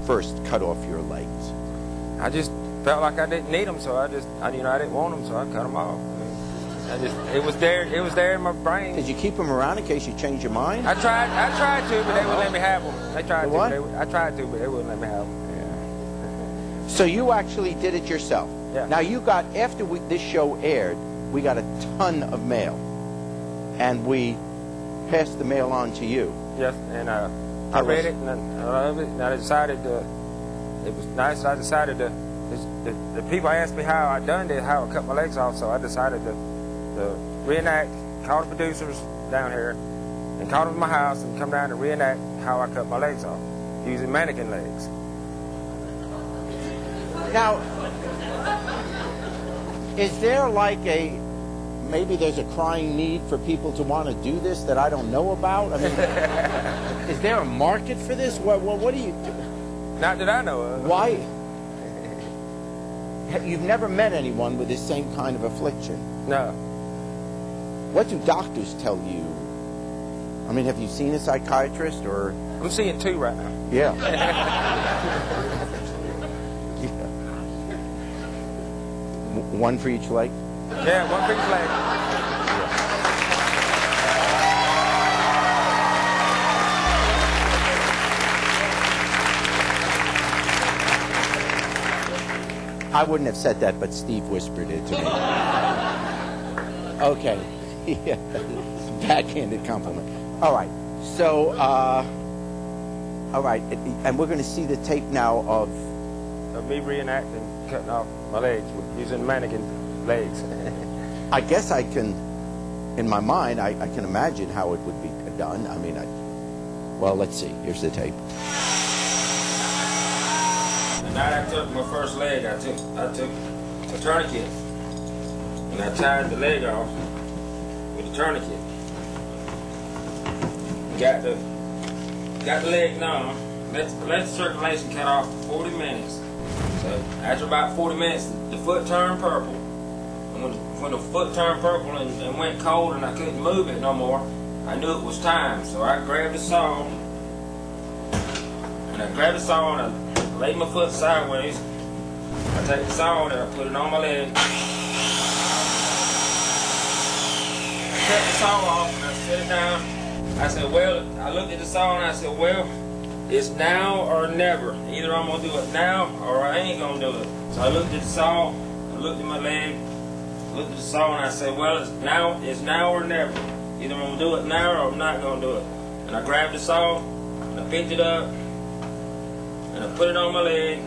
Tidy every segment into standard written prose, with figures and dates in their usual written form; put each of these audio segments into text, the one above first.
first cut off your legs? I just felt like I didn't need them, so I didn't want them, so I cut them off. It was there in my brain. Did you keep them around in case you changed your mind? I tried to, but they wouldn't let me have them. They tried what? to. I tried to, but they wouldn't let me have them. Yeah. So you actually did it yourself. Yeah. Now you got, after this show aired, we got a ton of mail, and we passed the mail on to you. Yes, and I read it, and I loved it, and I decided it was nice. I decided the people asked me how I done it, how I cut my legs off, so I decided to reenact, call the producers down here, and call them to my house and come down to reenact how I cut my legs off, using mannequin legs. Now, is there like maybe there's a crying need for people to want to do this that I don't know about? I mean, is there a market for this? What do you do? Not that I know of. Why? You've never met anyone with this same kind of affliction? No. What do doctors tell you? I mean, have you seen a psychiatrist or? I'm seeing 2 right now. Yeah. One for each leg? Yeah, one for each leg. I wouldn't have said that, but Steve whispered it to me. Okay. Yeah. Backhanded compliment. All right. So, all right. And we're going to see the tape now of me reenacting cutting off my legs using mannequin legs. I guess I can, in my mind, I can imagine how it would be done. I mean, well, let's see. Here's the tape. The night I took my first leg, I took a tourniquet, and I tied the leg off with a tourniquet. Got the leg numb. Let the circulation cut off for 40 minutes. So after about 40 minutes, the foot turned purple. And when the foot turned purple and went cold and I couldn't move it no more, I knew it was time. So I grabbed the saw, and I laid my foot sideways. I take the saw and I put it on my leg. I cut the saw off and I set it down. I said, well, I looked at the saw and I said, well, it's now or never. Either I'm going to do it now or I ain't going to do it. So I looked at the saw, I looked at my leg, looked at the saw, and I said, well, it's now or never. Either I'm going to do it now or I'm not going to do it. And I grabbed the saw, and I picked it up, and I put it on my leg.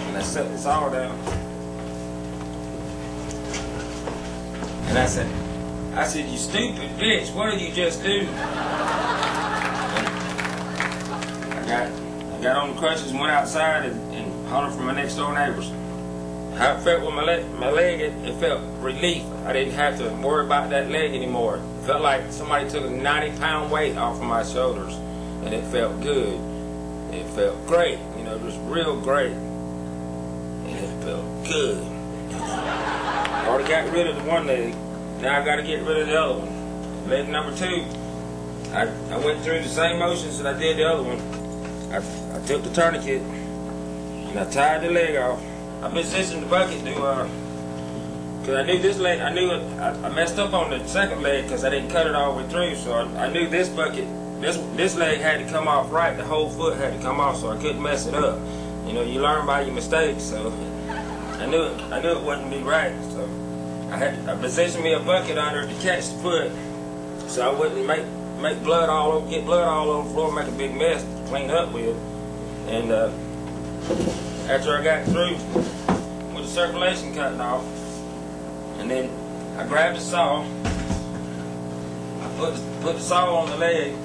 And I set the saw down. And I said, you stupid bitch, what did you just do? I got on the crutches and went outside and hollered for my next door neighbors. How it felt with my leg, it felt relief. I didn't have to worry about that leg anymore. It felt like somebody took a 90-pound weight off of my shoulders, and it felt good. It felt great, you know, it was real great. And it felt good. I already got rid of the one leg. Now I got to get rid of the other one. Leg number 2, I went through the same motions that I did the other one. I took the tourniquet and I tied the leg off. I positioned the bucket to, cause I knew this leg, I messed up on the second leg because I didn't cut it all the way through. So I knew this bucket, this leg had to come off right. The whole foot had to come off, so I couldn't mess it up. You know, you learn by your mistakes. So I knew it wouldn't be right. So I positioned me a bucket under to catch the foot, so I wouldn't get blood all over the floor, make a big mess to clean up with. And after I got through with the circulation cutting off, and then I grabbed the saw, I put the saw on the leg,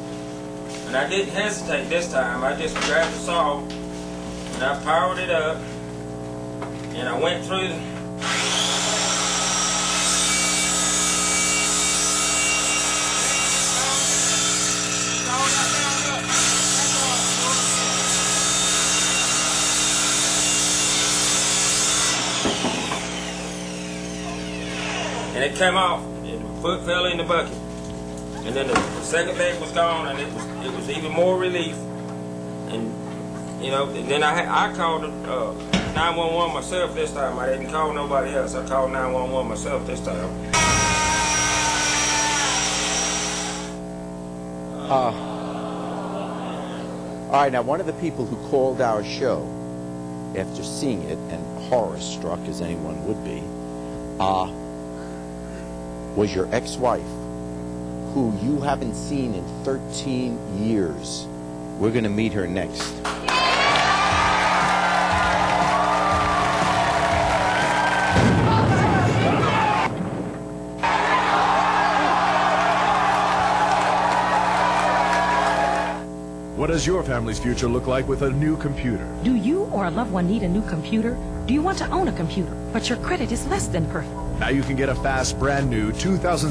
and I didn't hesitate this time. I just grabbed the saw and I powered it up, and I went through the and it came off, and the foot fell in the bucket. And then the second leg was gone, and it was even more relief. And you know, and then I called 911 myself this time. I didn't call nobody else. I called 911 myself this time. All right, now one of the people who called our show after seeing it, and horror-struck as anyone would be, was your ex-wife, who you haven't seen in 13 years. We're going to meet her next. What does your family's future look like with a new computer? Do you or a loved one need a new computer? Do you want to own a computer, but your credit is less than perfect? Now you can get a fast, brand new 2000